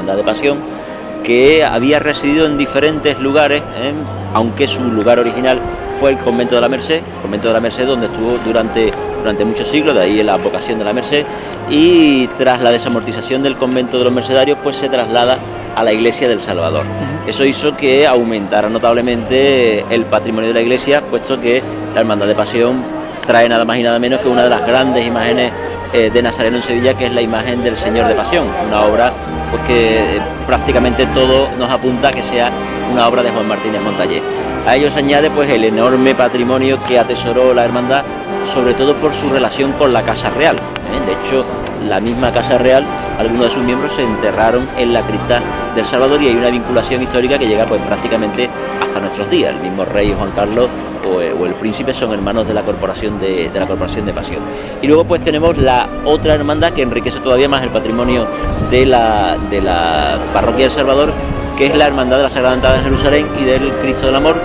Hermandad de Pasión, que había residido en diferentes lugares, aunque su lugar original fue el Convento de la Merced, donde estuvo durante muchos siglos, de ahí la vocación de la Merced, y tras la desamortización del convento de los mercedarios, pues se traslada a la iglesia del Salvador. Eso hizo que aumentara notablemente el patrimonio de la iglesia, puesto que la Hermandad de Pasión trae nada más y nada menos que una de las grandes imágenes de Nazareno en Sevilla, que es la imagen del Señor de Pasión, una obra pues que prácticamente todo nos apunta a que sea una obra de Juan Martínez Montaller. A ello se añade pues el enorme patrimonio que atesoró la hermandad, sobre todo por su relación con la Casa Real. De hecho, la misma Casa Real, algunos de sus miembros se enterraron en la cripta del Salvador, y hay una vinculación histórica que llega pues prácticamente hasta nuestros días. El mismo rey Juan Carlos o el príncipe son hermanos de la corporación de Pasión. Y luego pues tenemos la otra hermandad que enriquece todavía más el patrimonio de la parroquia del Salvador, que es la Hermandad de la Sagrada Entrada en Jerusalén y del Cristo del Amor.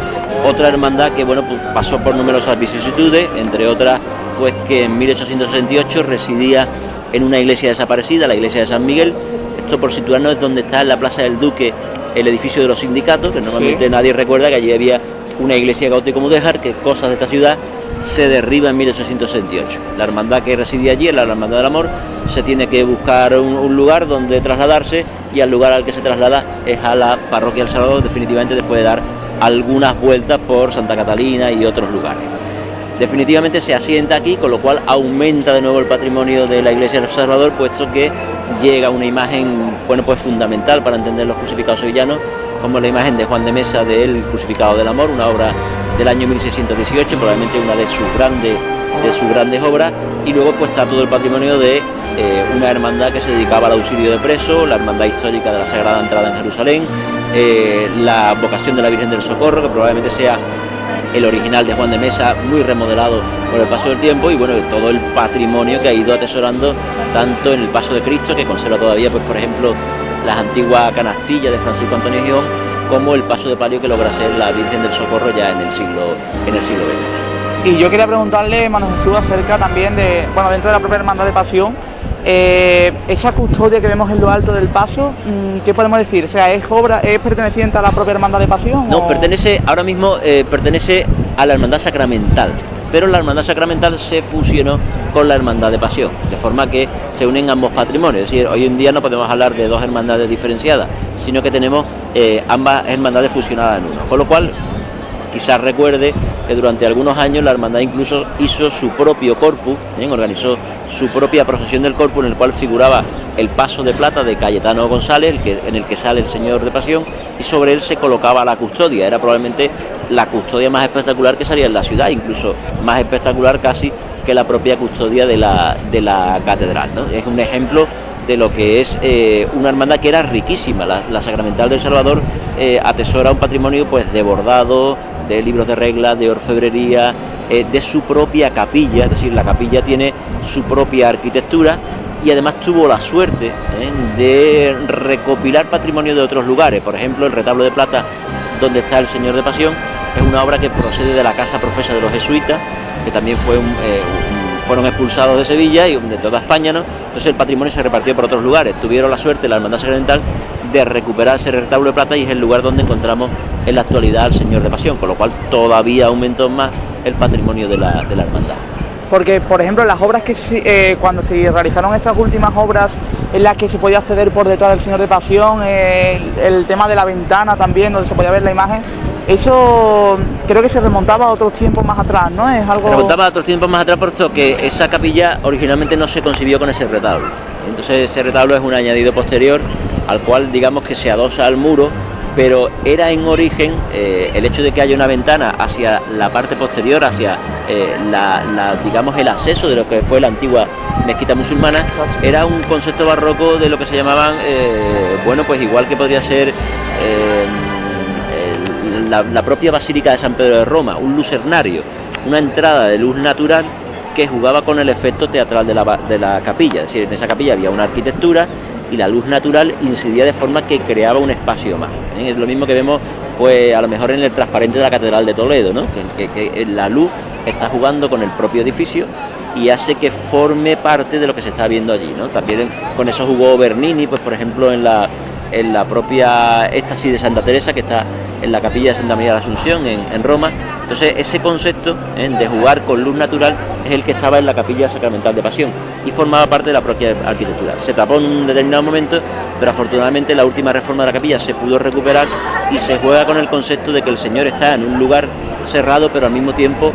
Otra hermandad que pues pasó por numerosas vicisitudes, entre otras pues que en 1868 residía en una iglesia desaparecida, la iglesia de San Miguel. Esto, por situarnos, es donde está en la Plaza del Duque el edificio de los sindicatos, que normalmente nadie recuerda que allí había una iglesia gótico-mudéjar, que cosas de esta ciudad se derriba en 1868. La hermandad que residía allí, la Hermandad del Amor, se tiene que buscar un lugar donde trasladarse, y al lugar al que se traslada es a la parroquia del Salvador, definitivamente, después de dar algunas vueltas por Santa Catalina y otros lugares. Definitivamente se asienta aquí, con lo cual aumenta de nuevo el patrimonio de la iglesia del Salvador, puesto que llega una imagen pues fundamental para entender los crucificados sevillanos, como la imagen de Juan de Mesa del Crucificado del Amor, una obra del año 1618, probablemente una de sus grandes obras. Y luego pues está todo el patrimonio de una hermandad que se dedicaba al auxilio de presos, la hermandad histórica de la Sagrada Entrada en Jerusalén, la vocación de la Virgen del Socorro, que probablemente sea el original de Juan de Mesa, muy remodelado por el paso del tiempo, y bueno, todo el patrimonio que ha ido atesorando tanto en el Paso de Cristo, que conserva todavía pues por ejemplo las antiguas canastillas de Francisco Antonio Gijón, como el paso de palio que logra ser la Virgen del Socorro ya en el siglo XX. Y yo quería preguntarle, hermano Jesús, acerca también de, dentro de la propia Hermandad de Pasión, esa custodia que vemos en lo alto del paso, ¿qué podemos decir? O sea, ¿es perteneciente a la propia Hermandad de Pasión? No, ahora mismo pertenece a la Hermandad Sacramental, pero la Hermandad Sacramental se fusionó con la Hermandad de Pasión, de forma que se unen ambos patrimonios. Es decir, hoy en día no podemos hablar de dos hermandades diferenciadas, sino que tenemos ambas hermandades fusionadas en uno, con lo cual quizás recuerde que durante algunos años la hermandad incluso hizo su propio corpus, organizó su propia procesión del corpus, en el cual figuraba el paso de plata de Cayetano González, en el que sale el Señor de Pasión, y sobre él se colocaba la custodia. Era probablemente la custodia más espectacular que salía en la ciudad, incluso más espectacular casi que la propia custodia de la catedral, ¿no? Es un ejemplo de lo que es una hermandad que era riquísima. La Sacramental del Salvador atesora un patrimonio pues de bordado, de libros de reglas, de orfebrería, de su propia capilla, es decir, la capilla tiene su propia arquitectura, y además tuvo la suerte de recopilar patrimonio de otros lugares. Por ejemplo, el retablo de plata donde está el Señor de Pasión es una obra que procede de la casa profesa de los jesuitas, que también fueron expulsados de Sevilla y de toda España, ¿no? Entonces el patrimonio se repartió por otros lugares. Tuvieron la suerte, la Hermandad Sacramental, de recuperar ese retablo de plata, y es el lugar donde encontramos en la actualidad al Señor de Pasión, con lo cual todavía aumentó más el patrimonio de la hermandad. Porque, por ejemplo, las obras que cuando se realizaron esas últimas obras en las que se podía acceder por detrás del Señor de Pasión, el tema de la ventana también, donde se podía ver la imagen, eso creo que se remontaba a otros tiempos más atrás, ¿no? Es algo... Remontaba a otros tiempos más atrás, puesto que esa capilla originalmente no se concibió con ese retablo. Entonces ese retablo es un añadido posterior, al cual digamos que se adosa al muro, pero era en origen el hecho de que haya una ventana hacia la parte posterior, hacia digamos el acceso de lo que fue la antigua mezquita musulmana. Era un concepto barroco de lo que se llamaban, pues igual que podría ser la propia Basílica de San Pedro de Roma, un lucernario, una entrada de luz natural que jugaba con el efecto teatral de la capilla. Es decir, en esa capilla había una arquitectura y la luz natural incidía de forma que creaba un espacio más. Es lo mismo que vemos pues a lo mejor en el transparente de la Catedral de Toledo, ¿no? Que la luz está jugando con el propio edificio y hace que forme parte de lo que se está viendo allí, ¿no? También con eso jugó Bernini, pues por ejemplo en la en la propia éxtasis de Santa Teresa, que está en la capilla de Santa María de la Asunción, en Roma. Entonces ese concepto de jugar con luz natural es el que estaba en la capilla sacramental de Pasión y formaba parte de la propia arquitectura. Se tapó en un determinado momento, pero afortunadamente la última reforma de la capilla se pudo recuperar y se juega con el concepto de que el Señor está en un lugar cerrado, pero al mismo tiempo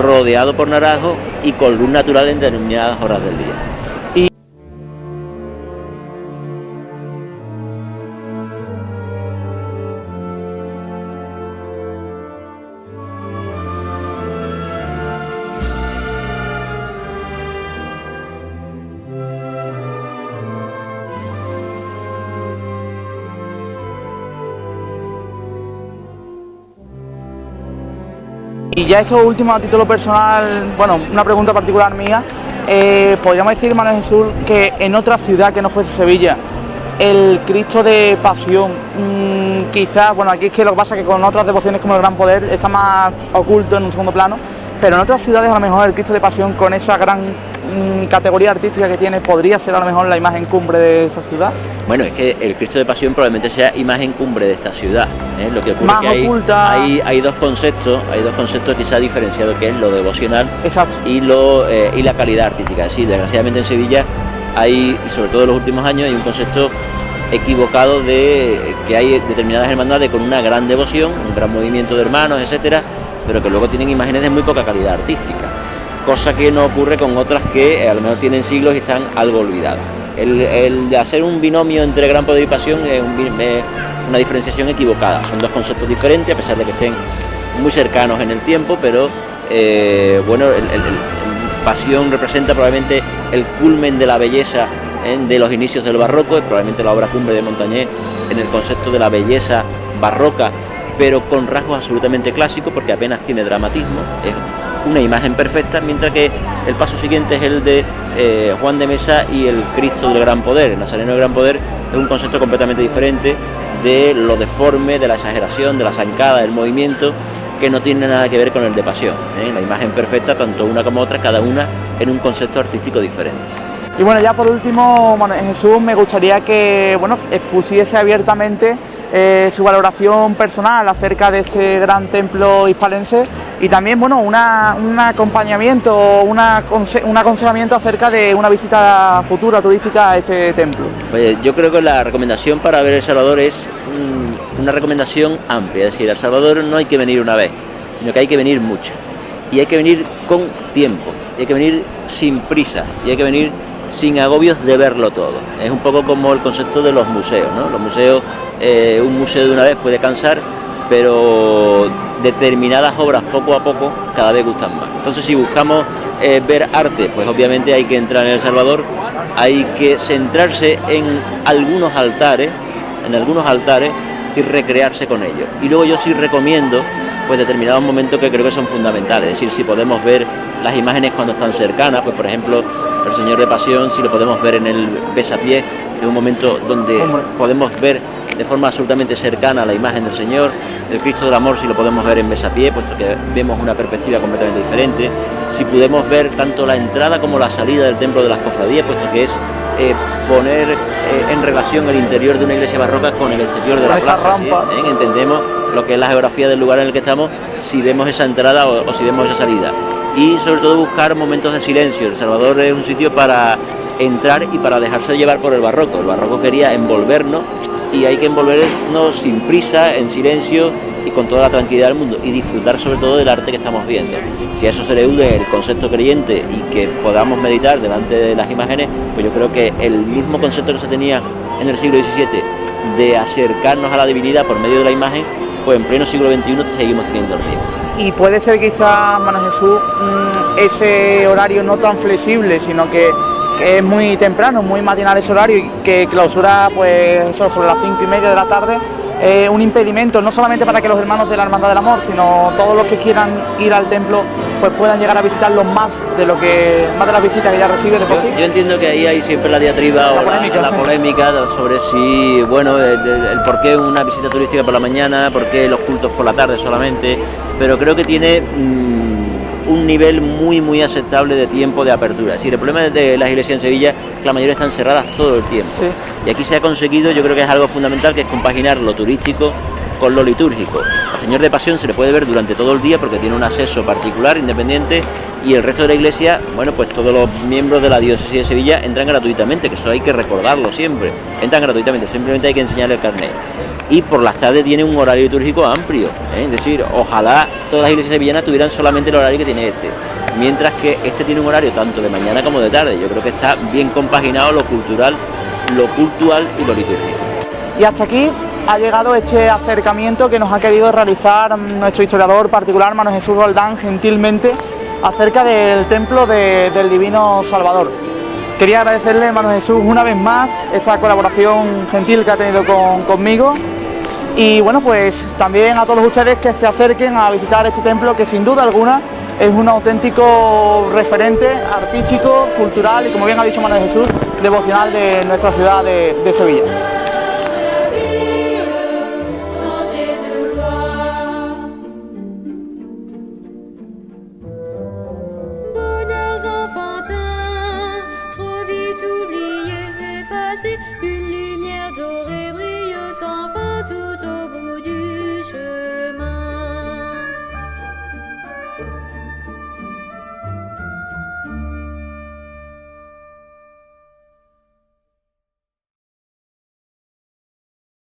rodeado por naranjos y con luz natural en determinadas horas del día. Y ya esto último a título personal, bueno, una pregunta particular mía, podríamos decir, Manuel Jesús, que en otra ciudad que no fuese Sevilla, el Cristo de Pasión, quizás, bueno, aquí es que lo que pasa es que con otras devociones como el Gran Poder está más oculto en un segundo plano, pero en otras ciudades a lo mejor el Cristo de Pasión con esa gran categoría artística que tiene podría ser a lo mejor la imagen cumbre de esa ciudad. Bueno, es que el Cristo de Pasión probablemente sea imagen cumbre de esta ciudad. Lo que ocurre más es que oculta. Hay dos conceptos quizás diferenciados, que es lo devocional. Exacto. Y la calidad artística. Sí, desgraciadamente en Sevilla hay, y sobre todo en los últimos años, hay un concepto equivocado de que hay determinadas hermandades con una gran devoción, un gran movimiento de hermanos, etcétera, pero que luego tienen imágenes de muy poca calidad artística, cosa que no ocurre con otras que a lo mejor tienen siglos y están algo olvidadas. El de hacer un binomio entre Gran Poder y Pasión es una diferenciación equivocada. Son dos conceptos diferentes, a pesar de que estén muy cercanos en el tiempo, pero bueno, el Pasión representa probablemente el culmen de la belleza de los inicios del barroco, es probablemente la obra cumbre de Montañés en el concepto de la belleza barroca, pero con rasgos absolutamente clásicos, porque apenas tiene dramatismo, es una imagen perfecta, mientras que el paso siguiente es el de Juan de Mesa y el Cristo del Gran Poder. El Nazareno del Gran Poder es un concepto completamente diferente de lo deforme, de la exageración, de la zancada, del movimiento, que no tiene nada que ver con el de Pasión. La imagen perfecta, tanto una como otra, cada una en un concepto artístico diferente. Y bueno, ya por último, Jesús, me gustaría que expusiese abiertamente su valoración personal acerca de este gran templo hispalense y también un acompañamiento, un aconsejamiento acerca de una visita futura turística a este templo. Pues yo creo que la recomendación para ver El Salvador es una recomendación amplia, es decir, al Salvador no hay que venir una vez, sino que hay que venir muchas, y hay que venir con tiempo, y hay que venir sin prisa, y hay que venir sin agobios de verlo todo. Es un poco como el concepto de los museos, ¿no? Los museos, un museo de una vez puede cansar, pero determinadas obras poco a poco cada vez gustan más. Entonces, si buscamos ver arte, pues obviamente hay que entrar en El Salvador, hay que centrarse en algunos altares y recrearse con ellos. Y luego yo sí recomiendo pues determinados momentos que creo que son fundamentales, es decir, si podemos ver las imágenes cuando están cercanas, pues por ejemplo el Señor de Pasión, si lo podemos ver en el besapiés, que es un momento donde podemos ver de forma absolutamente cercana la imagen del Señor. El Cristo del Amor, si lo podemos ver en besapiés, puesto que vemos una perspectiva completamente diferente. Si podemos ver tanto la entrada como la salida del templo de las cofradías, puesto que es poner en relación el interior de una iglesia barroca con el exterior de la plaza, ¿sí? Entendemos lo que es la geografía del lugar en el que estamos, si vemos esa entrada o si vemos esa salida. Y sobre todo buscar momentos de silencio. El Salvador es un sitio para entrar y para dejarse llevar por el barroco. El barroco quería envolvernos y hay que envolvernos sin prisa, en silencio y con toda la tranquilidad del mundo, y disfrutar sobre todo del arte que estamos viendo. Si a eso se le une el concepto creyente y que podamos meditar delante de las imágenes, pues yo creo que el mismo concepto que se tenía en el siglo XVII de acercarnos a la divinidad por medio de la imagen, pues en pleno siglo XXI seguimos teniendo el mismo. Y puede ser quizá, Manuel Jesús, ese horario no tan flexible, sino que es muy temprano, muy matinal ese horario, y que clausura pues eso, sobre las 5:30 de la tarde, un impedimento no solamente para que los hermanos de la Hermandad del Amor, sino todos los que quieran ir al templo pues puedan llegar a visitarlo más de las visitas que ya recibe de por sí. Yo entiendo que ahí hay siempre la diatriba o la polémica sobre si, bueno, el por qué una visita turística por la mañana, por qué los cultos por la tarde solamente, pero creo que tiene un nivel muy aceptable de tiempo de apertura. Es decir, el problema de las iglesias en Sevilla es que la mayoría están cerradas todo el tiempo. Sí. Y aquí se ha conseguido, yo creo que es algo fundamental, que es compaginar lo turístico con lo litúrgico. Al Señor de Pasión se le puede ver durante todo el día porque tiene un acceso particular, independiente, y el resto de la iglesia, bueno, pues todos los miembros de la diócesis de Sevilla entran gratuitamente, que eso hay que recordarlo siempre. Entran gratuitamente, simplemente hay que enseñarle el carnet. Y por las tardes tiene un horario litúrgico amplio, ¿eh? Es decir, ojalá todas las iglesias sevillanas tuvieran solamente el horario que tiene este, mientras que este tiene un horario tanto de mañana como de tarde. Yo creo que está bien compaginado lo cultural, lo cultural y lo litúrgico. Y hasta aquí ha llegado este acercamiento que nos ha querido realizar nuestro historiador particular, Manuel Jesús Roldán, gentilmente, acerca del templo del Divino Salvador. Quería agradecerle, Manuel Jesús, una vez más esta colaboración gentil que ha tenido conmigo, y bueno, pues también a todos ustedes que se acerquen a visitar este templo, que sin duda alguna es un auténtico referente artístico, cultural y, como bien ha dicho Manuel Jesús, devocional de nuestra ciudad de Sevilla.